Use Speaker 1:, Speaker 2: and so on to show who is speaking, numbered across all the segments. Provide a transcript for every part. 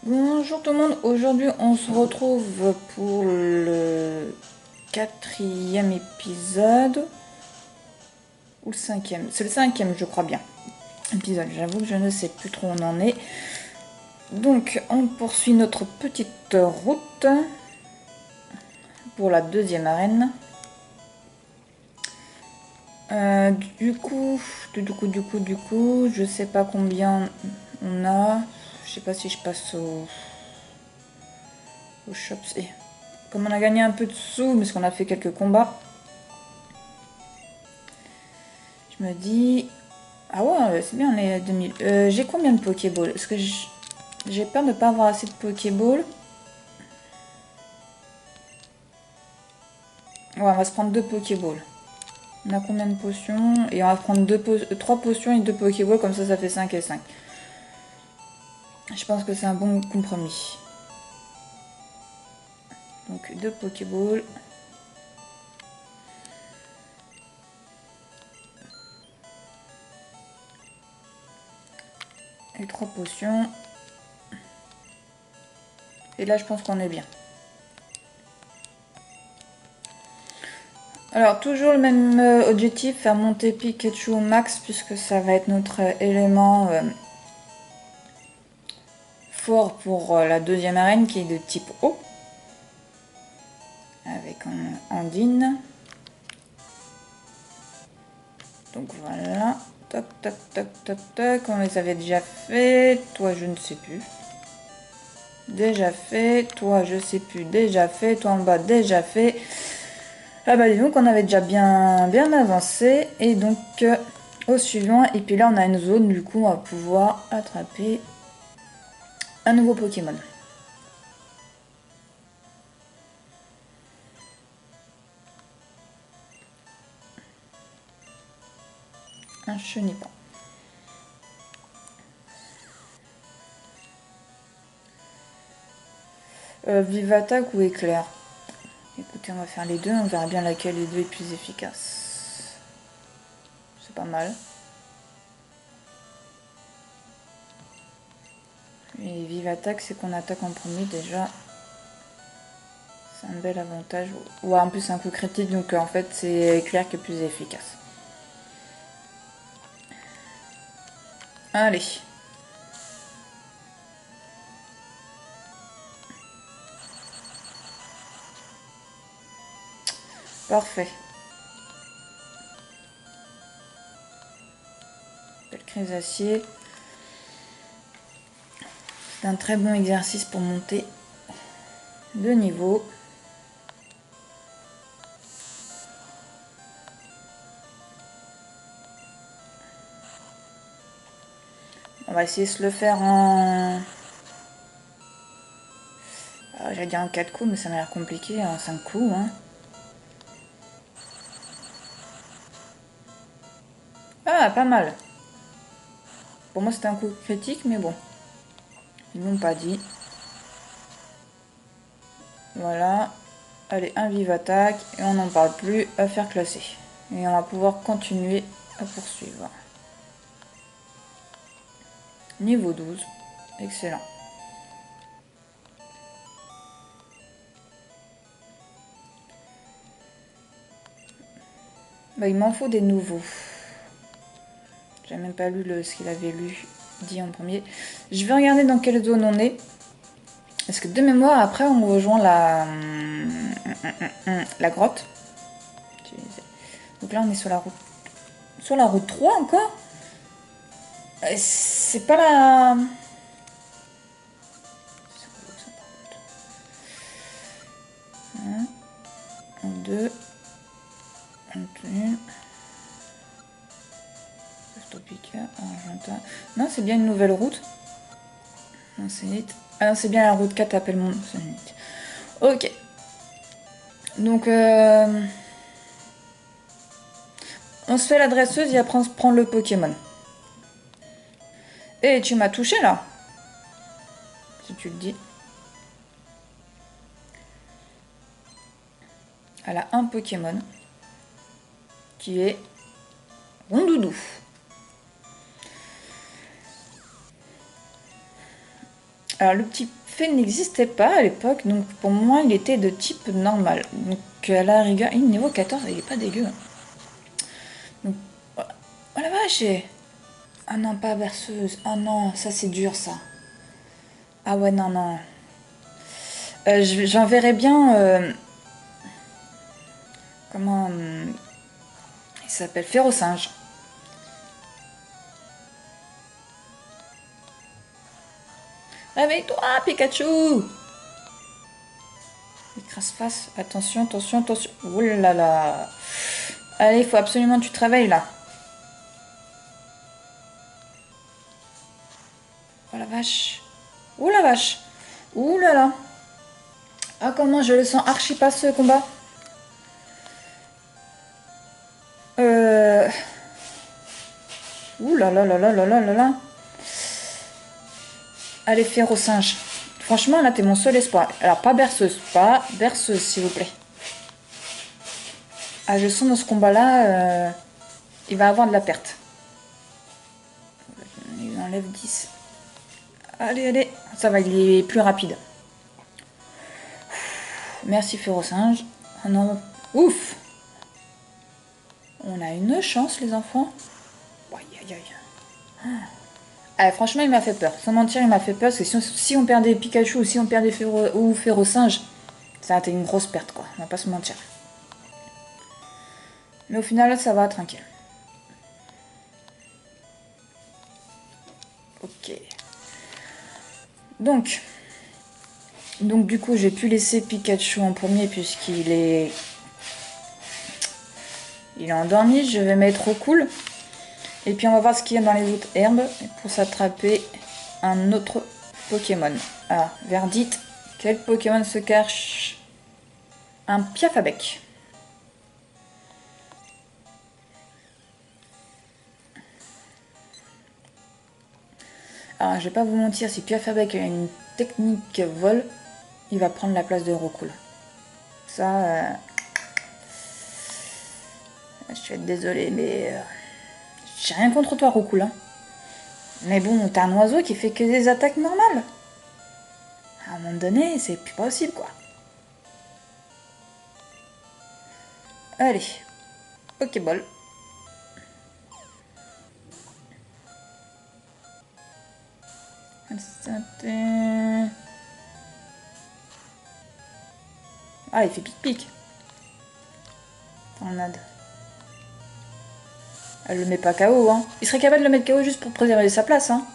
Speaker 1: Bonjour tout le monde, aujourd'hui on se retrouve pour le quatrième épisode, ou le cinquième, c'est le cinquième je crois bien, épisode, j'avoue que je ne sais plus trop où on en est. Donc on poursuit notre petite route pour la deuxième arène. Du coup, je sais pas combien on a, je sais pas si je passe au shop. Et comme on a gagné un peu de sous, parce qu'on a fait quelques combats, je me dis... Ah ouais, c'est bien, on est à 2000. J'ai combien de Pokéballs? Est-ce que j'ai peur de ne pas avoir assez de Pokéballs? Ouais, on va se prendre 2 Pokéballs. On a combien de potions? Et on va prendre 3 potions et 2 Pokéballs, comme ça fait 5 et 5. Je pense que c'est un bon compromis. Donc 2 Pokéballs. Et 3 potions. Et là, je pense qu'on est bien. Alors, toujours le même objectif, faire monter Pikachu au max, puisque ça va être notre élément fort pour la deuxième arène, qui est de type eau. Avec Andine. Donc voilà. Toc, toc, toc, toc, toc. On les avait déjà fait. Toi, je ne sais plus. Déjà fait. Toi, je sais plus. Déjà fait. Toi en bas, déjà fait. Ah bah dis donc, on avait déjà bien avancé. Et donc, au suivant. Et puis là, on a une zone. Du coup, on va pouvoir attraper un nouveau Pokémon. Un Chenipan. Vive attaque ou éclair? Écoutez, on va faire les deux. On verra bien laquelle des deux est plus efficace. C'est pas mal. Et vive attaque, c'est qu'on attaque en premier déjà. C'est un bel avantage. Ouais, en plus c'est un coup critique, donc en fait c'est éclair qui est plus efficace. Allez. Parfait. Belle crise d'acier. C'est un très bon exercice pour monter de niveau. On va essayer de se le faire en... j'allais dire en 4 coups, mais ça m'a l'air compliqué, en 5 coups. Hein. Ah, pas mal. Pour moi c'était un coup critique, mais bon. Ils m'ont pas dit. Voilà. Allez, un vive attaque, et on n'en parle plus, à faire classer. Et on va pouvoir continuer à poursuivre. Niveau 12. Excellent. Bah, il m'en faut des nouveaux. J'ai même pas lu ce qu'il avait dit en premier. Je vais regarder dans quelle zone on est. Parce que de mémoire, après, on rejoint la grotte. Donc là, on est sur la route. Sur la route 3 encore. C'est pas la... 1, 2, 1, Topica, Argentin. Non, c'est bien une nouvelle route. Non, c'est vite. Ah non, c'est bien la route 4 appelle mon. Ok. Donc, on se fait la dresseuse et après on se prend le Pokémon. Et tu m'as touché là. Si tu le dis. Elle a un Pokémon. Qui est Rondoudou. Alors le petit fée n'existait pas à l'époque, donc pour moi il était de type normal. Donc à la rigueur, niveau 14, il est pas dégueu. Donc, oh la vache! Ah non, pas berceuse. Oh non, ça c'est dur ça. Ah ouais, non, non. J'en verrais bien... comment... il s'appelle Férocinge. Réveille-toi, Pikachu! Écrase-face. Attention, attention, attention. Ouh là là. Allez, il faut absolument que tu te réveilles là. Oh la vache. Ouh la vache. Ouh là là. Ah, comment je le sens archi pas ce combat. Euh... Ouh là là là là là là là là. Allez, Férocinge. Franchement, là, t'es mon seul espoir. Alors, pas berceuse, s'il vous plaît. Ah, je sens dans ce combat-là, il va avoir de la perte. Il enlève 10. Allez, allez. Ça va, il est plus rapide. Merci, Férocinge. Oh non. Ouf. On a une chance, les enfants. Aïe, aïe, aïe. Ah, franchement, il m'a fait peur. Sans mentir, il m'a fait peur. Parce que si on perdait Pikachu ou si on perdait Férocinge, ça a été une grosse perte, quoi. On va pas se mentir. Mais au final, ça va, tranquille. Ok. Donc du coup, j'ai pu laisser Pikachu en premier puisqu'il est... il est endormi. Je vais mettre au cool. Et puis, on va voir ce qu'il y a dans les autres herbes pour s'attraper un autre Pokémon. Ah, verdict. Quel Pokémon se cache? Un Piafabec. Alors, je vais pas vous mentir, si Piafabec a une technique vol, il va prendre la place de Rocool. Ça, je vais être désolée, mais j'ai rien contre toi, Rocool. Hein. Mais bon, t'as un oiseau qui fait que des attaques normales. À un moment donné, c'est plus possible, quoi. Allez, Pokéball. Ah, il fait pic-pic. Tornade. Elle le met pas KO, hein. Il serait capable de le mettre KO juste pour préserver sa place, hein.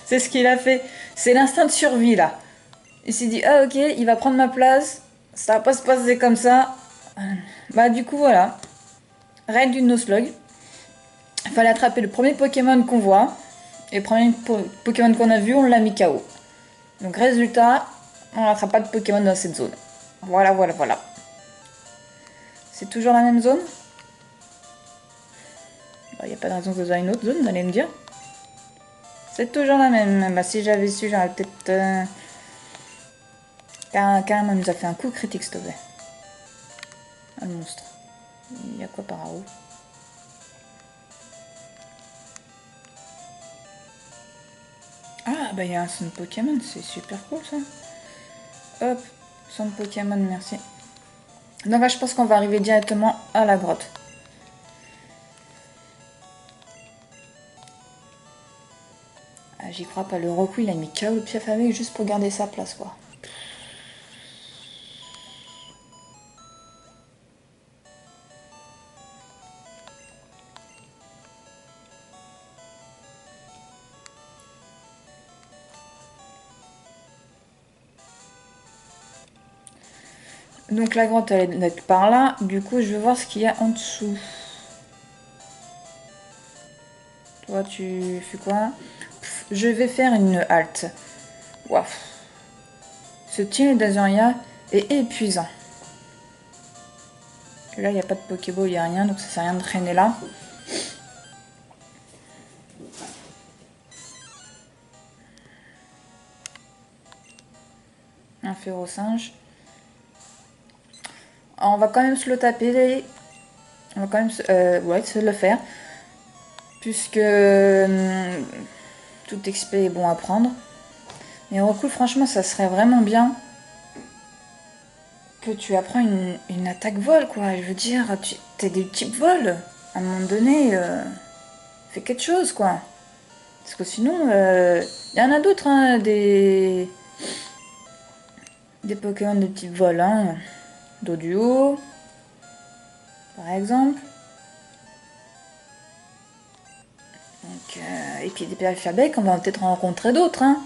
Speaker 1: C'est ce qu'il a fait. C'est l'instinct de survie, là. Il s'est dit, ah ok, il va prendre ma place. Ça va pas se passer comme ça. Bah du coup, voilà. Raid du Nuzlocke. Il fallait attraper le premier Pokémon qu'on voit. Et le premier Pokémon qu'on a vu, on l'a mis KO. Donc résultat, on n'attrape pas de Pokémon dans cette zone. Voilà, voilà, voilà. C'est toujours la même zone? Il n'y a pas de raison que ce soit une autre zone, vous allez me dire. C'est toujours la même. Bah si j'avais su, j'aurais peut-être... Carrément, il nous a fait un coup critique, s'il te plaît. Ah, le monstre. Il y a quoi par là haut? Ah, bah il y a un son Pokémon, c'est super cool ça. Hop, son Pokémon, merci. Donc là, je pense qu'on va arriver directement à la grotte. Ah, j'y crois pas, le Roku il a mis KO le Piafabec juste pour garder sa place, quoi. Donc la grotte elle est par là, du coup je vais voir ce qu'il y a en dessous. Toi tu fais quoi? Je vais faire une halte. Waouh. Ce tir d'Azuria est épuisant. Là il n'y a pas de Pokéball, il n'y a rien, donc ça sert à rien de traîner là. Un Férocinge. On va quand même se le taper. On va quand même se le faire. Puisque... tout XP est bon à prendre. Mais Roku, franchement, ça serait vraiment bien que tu apprends une attaque vol, quoi. Je veux dire, t'es des types vol. À un moment donné, fais quelque chose, quoi. Parce que sinon, y en a d'autres, hein, des Pokémon de type vol, hein. Doduo, par exemple. Donc, et puis des Piafabec, on va peut-être en rencontrer d'autres, hein.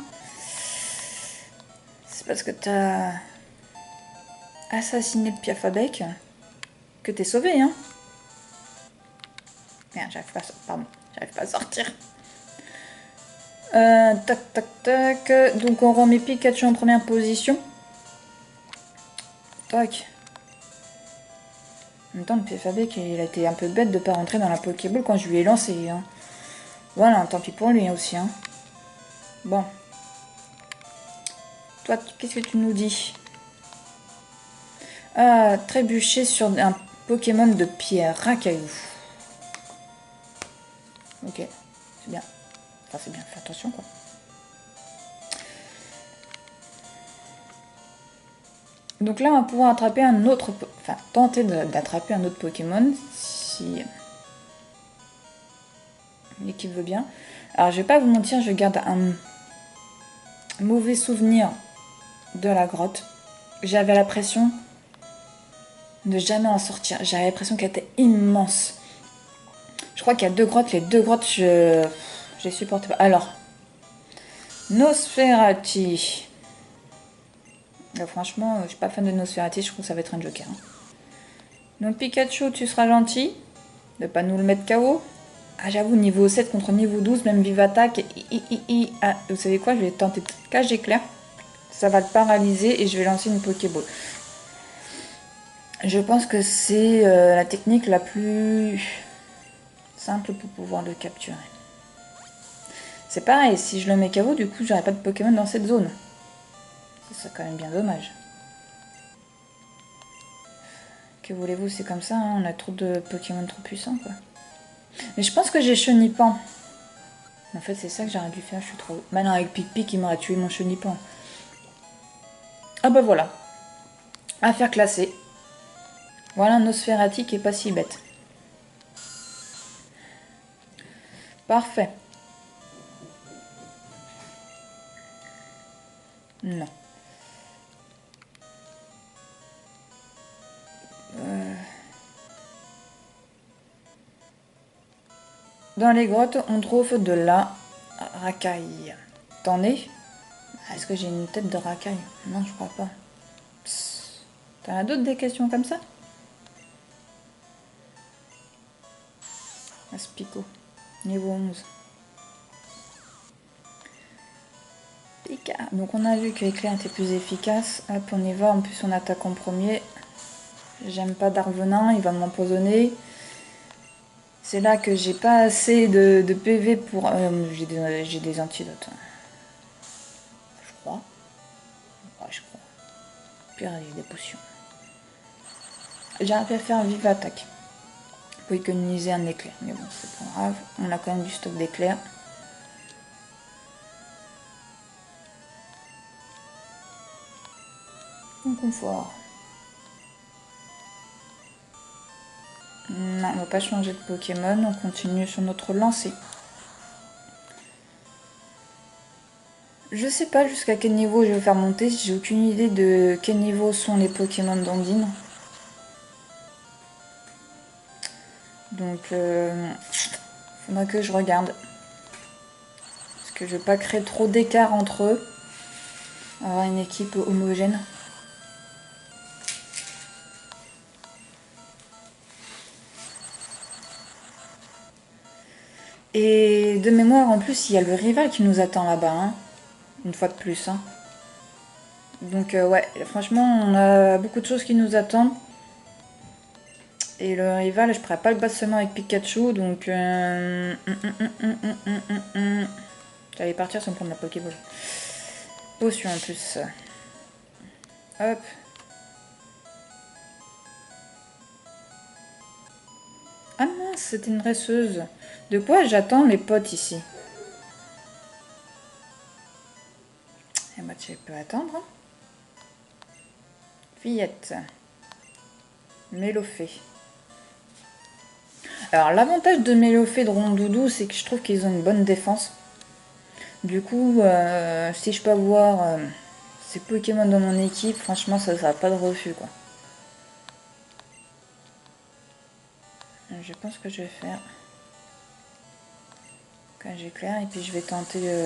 Speaker 1: C'est parce que t'as assassiné le Piafabec que t'es sauvé, hein. Merde, j'arrive pas à sortir. Tac, tac, tac. Donc on remet Pikachu en première position. Tac. En même temps, le Piafabec, il a été un peu bête de pas rentrer dans la Pokéball quand je lui ai lancé, hein. Voilà, tant pis pour lui aussi, hein. Bon. Toi, qu'est-ce que tu nous dis? Ah, trébucher sur un Pokémon de pierre, Racaillou. Ok, c'est bien. Enfin, c'est bien, fais attention, quoi. Donc là, on va pouvoir attraper un autre... Enfin, tenter d'attraper un autre Pokémon, si l'équipe veut bien. Alors, je vais pas vous mentir, je garde un mauvais souvenir de la grotte. J'avais l'impression de jamais en sortir. J'avais l'impression qu'elle était immense. Je crois qu'il y a 2 grottes. Les 2 grottes, je les supportais pas. Alors, Nosferati. Franchement, je suis pas fan de Nosferati. Je trouve que ça va être un joker, hein. Donc Pikachu, tu seras gentil de pas nous le mettre KO. Ah, j'avoue, niveau 7 contre niveau 12, même vive attaque. Ah, vous savez quoi? Je vais tenter cage éclair. Ça va le paralyser et je vais lancer une Pokéball. Je pense que c'est la technique la plus simple pour pouvoir le capturer. C'est pareil, si je le mets KO, du coup, j'aurai pas de Pokémon dans cette zone. Ça serait quand même bien dommage. Que voulez-vous, c'est comme ça, hein, on a trop de Pokémon trop puissants, quoi. Mais je pense que j'ai Chenipan. En fait, c'est ça que j'aurais dû faire, je suis trop... Maintenant, avec Pic-Pic, il m'aurait tué mon Chenipan. Ah bah voilà. Affaire classée. Voilà un Nosferati qui est pas si bête. Parfait. Non. Dans les grottes, on trouve de la racaille. T'en es? Est-ce que j'ai une tête de racaille? Non, je crois pas. T'en as d'autres des questions comme ça? Aspico, niveau 11. Pika. Donc on a vu que l'éclair était plus efficace. Hop, on y va. En plus, on attaque en premier. J'aime pas Darvenin, il va m'empoisonner. C'est là que j'ai pas assez de PV pour... j'ai des antidotes. Je crois. Ouais, je crois. Pire, j'ai des potions. J'arrive à faire un vive attaque. Pour économiser un éclair. Mais bon, c'est pas grave. On a quand même du stock d'éclairs. Bon confort. Non, on va pas changer de Pokémon. On continue sur notre lancée. Je sais pas jusqu'à quel niveau je vais faire monter. J'ai aucune idée de quel niveau sont les Pokémon d'Ondine. Donc, faudra que je regarde. Parce que je veux pas créer trop d'écart entre eux. Avoir une équipe homogène. Et de mémoire, en plus, il y a le rival qui nous attend là-bas, hein. Une fois de plus, hein. Donc, ouais, franchement, on a beaucoup de choses qui nous attendent. Et le rival, je pourrais pas le battre seulement avec Pikachu, donc... J'allais partir sans prendre la Pokéball. Potion en plus. Hop. Ah mince, c'était une dresseuse. De quoi j'attends mes potes ici? Et bah tu peux attendre. Hein. Fillette. Mélofée. Alors l'avantage de Mélofée de Rondoudou, c'est que je trouve qu'ils ont une bonne défense. Du coup, si je peux avoir ces Pokémon dans mon équipe, franchement ça n'a pas de refus quoi. Je pense que je vais faire quand j'éclaire et puis je vais tenter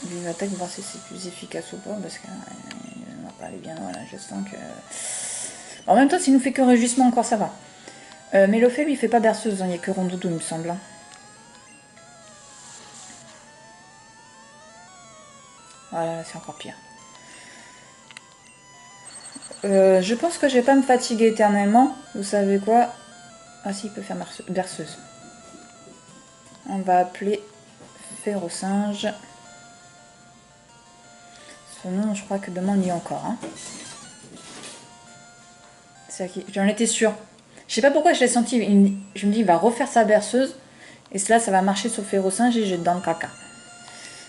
Speaker 1: Vive Attaque, voir si c'est plus efficace ou pas, parce que on va pas aller bien loin là, je sens que... En même temps, s'il nous fait que réjouissement encore, ça va. Mélofée, lui, il fait pas berceuse, il n'y a que Rondoudou, il me semble. Hein. Voilà, c'est encore pire. Je pense que je vais pas me fatiguer éternellement. Vous savez quoi? Ah si, il peut faire berceuse. On va appeler Férocinge. Ce nom, je crois que demain on y est encore. Hein. J'en étais sûre. Je sais pas pourquoi je l'ai senti. Je me dis, il va refaire sa berceuse. Et cela, ça va marcher sur Férocinge et j'ai dans le caca.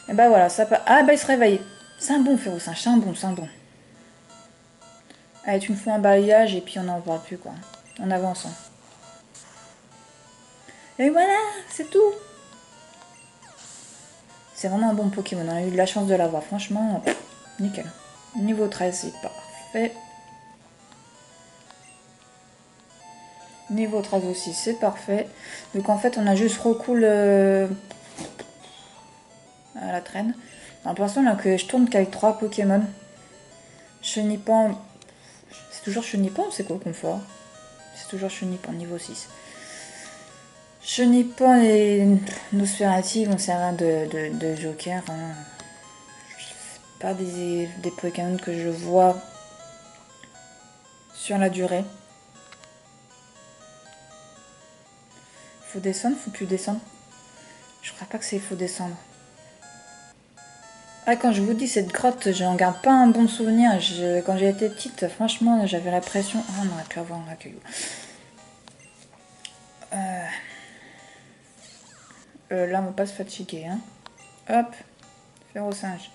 Speaker 1: Et bah voilà, ça peut... Ah bah il se réveille. C'est un bon Férocinge, c'est un bon. Allez, tu me fous un balayage et puis on n'en parle plus quoi. On avance. Hein. Et voilà, c'est tout. C'est vraiment un bon Pokémon, on a eu de la chance de l'avoir. Franchement, nickel. Niveau 13, c'est parfait. Niveau 13 aussi, c'est parfait. Donc en fait, on a juste recool à la traîne. Alors, pour l'instant, là, que je tourne qu'avec 3 Pokémon. Chenipan. C'est toujours Chenipan ou c'est quoi le confort? C'est toujours Chenipan, niveau 6. Chenipan et Nosferatu vont servir de joker. Hein. C'est pas des Pokémon que je vois sur la durée. Faut descendre, faut plus descendre. Je crois pas que c'est faut descendre. Ah, quand je vous dis cette grotte, j'en garde pas un bon souvenir. Quand j'ai été petite, franchement, j'avais la pression. Ah, on aurait pu avoir un recueil. Là, on va pas se fatiguer. Hein. Hop, Férocinge.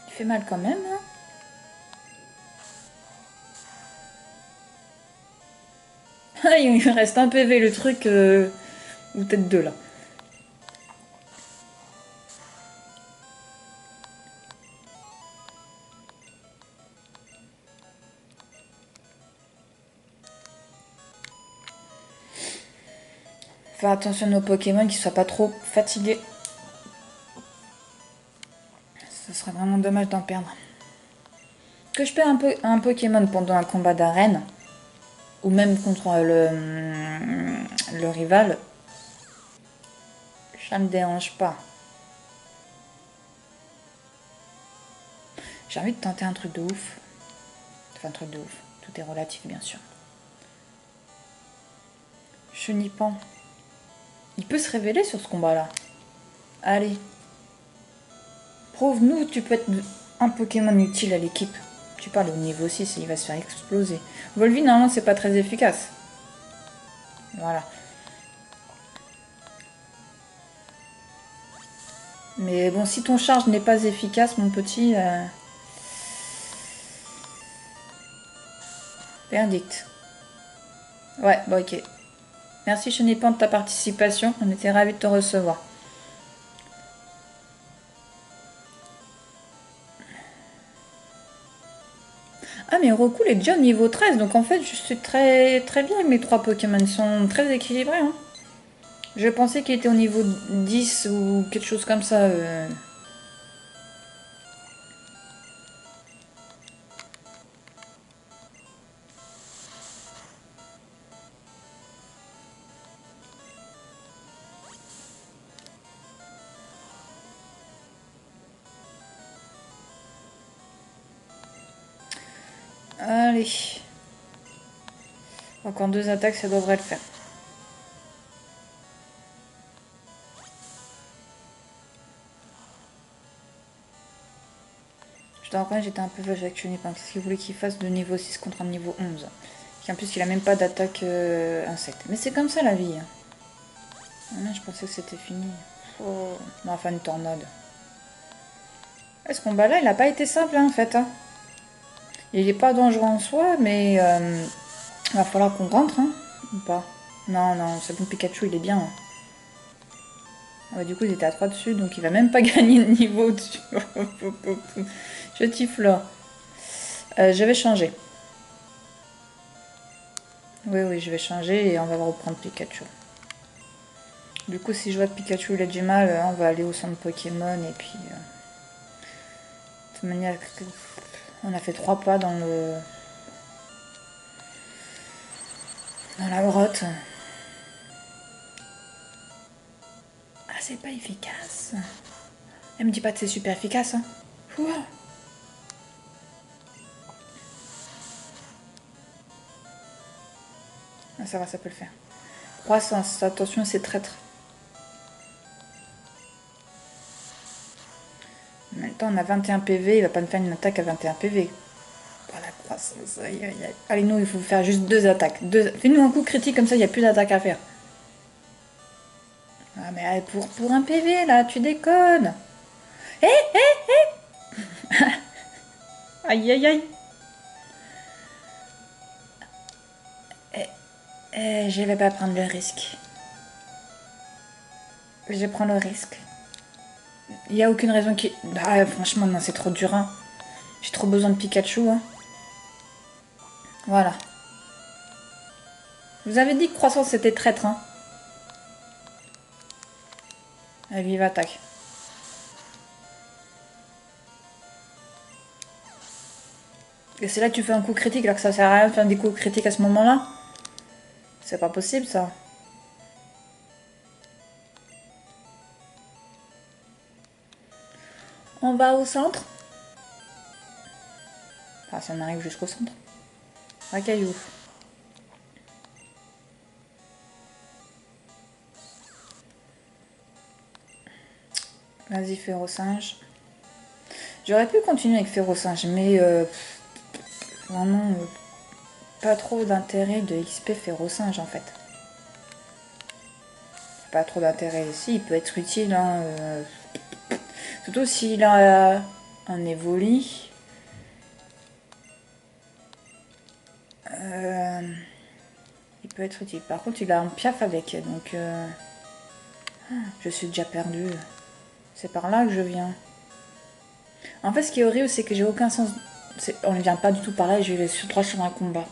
Speaker 1: Il fait mal quand même. Hein. Il reste un PV le truc, ou peut-être 2 là. Faire attention à nos Pokémon qui soient pas trop fatigués. Ce serait vraiment dommage d'en perdre. Que je perds un Pokémon pendant un combat d'arène, ou même contre le rival, ça me dérange pas. J'ai envie de tenter un truc de ouf. Enfin, un truc de ouf. Tout est relatif, bien sûr. Chenipan. Il peut se révéler sur ce combat-là. Allez. Prouve-nous que tu peux être un Pokémon utile à l'équipe. Tu parles au niveau 6 et il va se faire exploser. Volvi, normalement, c'est pas très efficace. Voilà. Mais bon, si ton charge n'est pas efficace, mon petit... Verdict. Ouais, bon, ok. Merci Chenipan de ta participation. On était ravis de te recevoir. Ah, mais Roku est déjà au niveau 13. Donc en fait, je suis très, très bien avec mes 3 Pokémon. Ils sont très équilibrés. Hein. Je pensais qu'il était au niveau 10 ou quelque chose comme ça. Allez. Encore 2 attaques, ça devrait le faire. Je te rappelle, j'étais un peu vache avec Chenipan. Qu'est-ce qu'il voulait qu'il fasse de niveau 6 contre un niveau 11? En plus, il a même pas d'attaque insecte. Mais c'est comme ça la vie. Ah, je pensais que c'était fini. Oh. Non, enfin, une tornade. Ce combat-là, il n'a pas été simple, hein, en fait. Hein. Il n'est pas dangereux en soi, mais il va falloir qu'on rentre, hein, ou pas. Non, non, c'est bon, Pikachu, il est bien. Hein. Ah bah, du coup, il était à 3 dessus, donc il va même pas gagner de niveau dessus. Je tifle. Je vais changer. Oui, oui, je vais changer et on va reprendre Pikachu. Du coup, si je vois que Pikachu il a du mal, on va aller au centre Pokémon et puis... de toute manière, on a fait 3 pas dans le... dans la grotte. Ah, c'est pas efficace. Elle me dit pas que c'est super efficace. Hein. Ouah. Ah, ça va, ça peut le faire. Croissance, attention, c'est traître. En même temps, on a 21 PV, il va pas nous faire une attaque à 21 PV. Voilà, croissance, aïe, aïe, aïe. Allez, nous, il faut faire juste 2 attaques. Fais-nous un coup critique, comme ça, il n'y a plus d'attaque à faire. Ah, mais pour un PV, là, tu déconnes. Hé, hé, hé. Aïe, aïe, aïe. Je vais pas prendre le risque. Je prends le risque. Il n'y a aucune raison qui... Ah, franchement, non, c'est trop dur. Hein. J'ai trop besoin de Pikachu. Hein. Voilà. Vous avez dit que croissance c'était traître. Hein. Allez, vive attaque. Et c'est là que tu fais un coup critique alors que ça sert à rien de faire des coups critiques à ce moment-là. C'est pas possible ça. On va au centre. Enfin, si on arrive jusqu'au centre. Un caillou. Vas-y, Férocinge. J'aurais pu continuer avec Férocinge, mais vraiment pas trop d'intérêt de XP Férocinge en fait. Pas trop d'intérêt ici, il peut être utile. Hein, surtout s'il a un Evoli. Il peut être utile. Par contre, il a un Piaf avec, donc je suis déjà perdue. C'est par là que je viens. En fait, ce qui est horrible, c'est que j'ai aucun sens. On ne vient pas du tout par là et je vais droit sur un combat.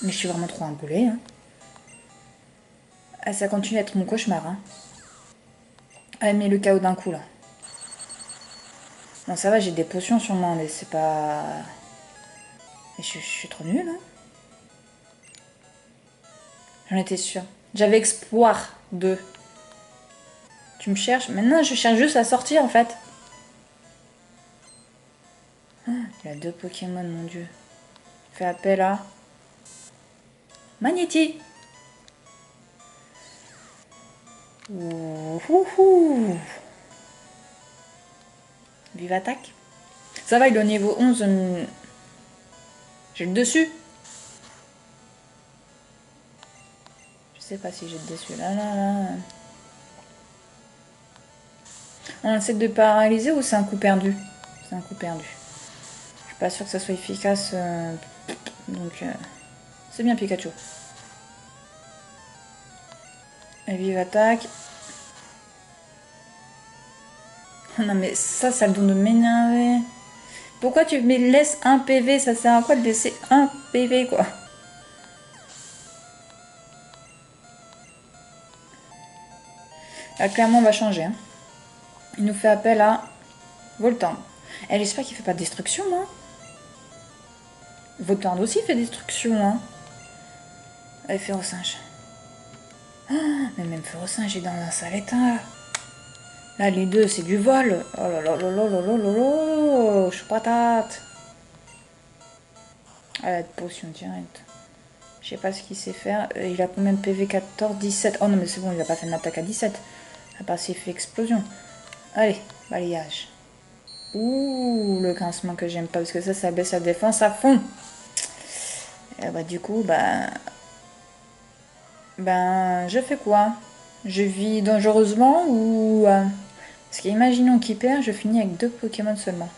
Speaker 1: Mais je suis vraiment trop un boulet. Hein. Ah, ça continue à être mon cauchemar. Hein. Ah, mais le chaos d'un coup là. Non, ça va, j'ai des potions sur moi, mais c'est pas. Mais je suis trop nulle. Hein. J'en étais sûre. J'avais espoir de. Tu me cherches? Maintenant, je cherche juste à sortir en fait. Oh, il y a 2 Pokémon, mon dieu. Fais appel à. Magnéti! Ouhouhou. Vive attaque. Ça va, il est au niveau 11. J'ai le dessus. Je sais pas si j'ai le dessus. Là, là, là. On essaie de paralyser ou c'est un coup perdu? C'est un coup perdu. Je suis pas sûre que ça soit efficace. Donc, c'est bien Pikachu. Et vive attaque. Oh non mais ça a le don de m'énerver. Pourquoi tu me laisses un PV? Ça sert à quoi de laisser un PV quoi? Là clairement on va changer. Hein. Il nous fait appel à Voltande. Et j'espère qu'il fait pas de destruction hein. Voltande aussi fait destruction hein. Allez Férocinge. Oh, mais même Férocinge est dans un sale état. Là, les deux, c'est du vol. Oh là là là là là là là là. Je suis patate. Ah, la potion directe. Je sais pas ce qu'il sait faire. Il a combien de PV? 14, 17. Oh non, mais c'est bon, il a pas fait une attaque à 17. À part s'il fait explosion. Allez, balayage. Ouh, le grincement que j'aime pas. Parce que ça baisse la défense à fond. Bah, du coup, ben, je fais quoi? Je vis dangereusement ou... Parce qu'imaginons qu'il perd, je finis avec 2 Pokémon seulement.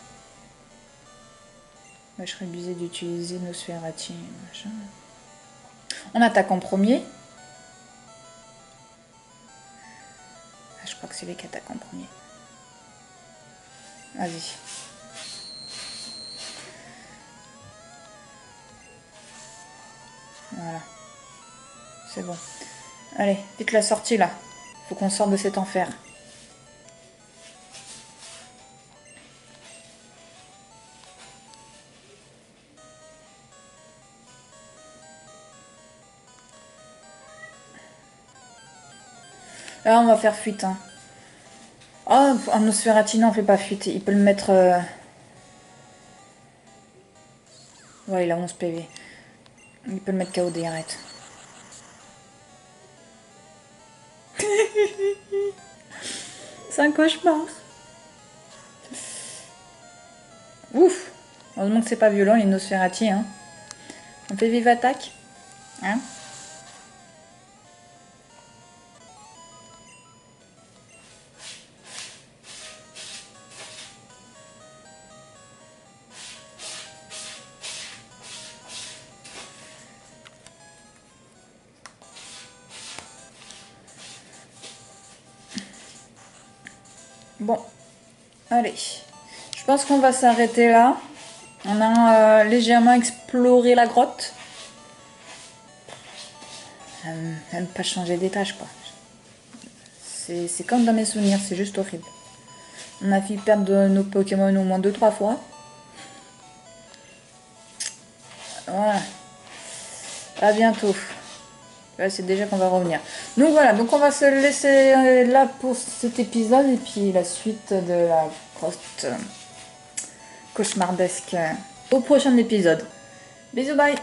Speaker 1: Bah, je serais abusé d'utiliser Nosferatu, machin. On attaque en premier. Ah, je crois que c'est lui qui attaque en premier. Vas-y. Voilà. C'est bon. Allez, vite la sortie là. Faut qu'on sorte de cet enfer. Là, on va faire fuite. Hein. Oh, un Nosferatu, non, on fait pas fuite. Il peut le mettre... Ouais, il a 11 PV. Il peut le mettre KO direct. C'est un cauchemar. Ouf. Heureusement que c'est pas violent, les Nosferatu. Hein. On fait vive attaque. Hein? Bon, allez. Je pense qu'on va s'arrêter là. On a légèrement exploré la grotte. Même pas changer d'étage, quoi. C'est comme dans mes souvenirs, c'est juste horrible. On a fait perdre nos Pokémon au moins 2-3 fois. Voilà. À bientôt. Là, c'est déjà qu'on va revenir. Donc voilà, donc on va se laisser là pour cet épisode et puis la suite de la grotte cauchemardesque au prochain épisode. Bisous, bye!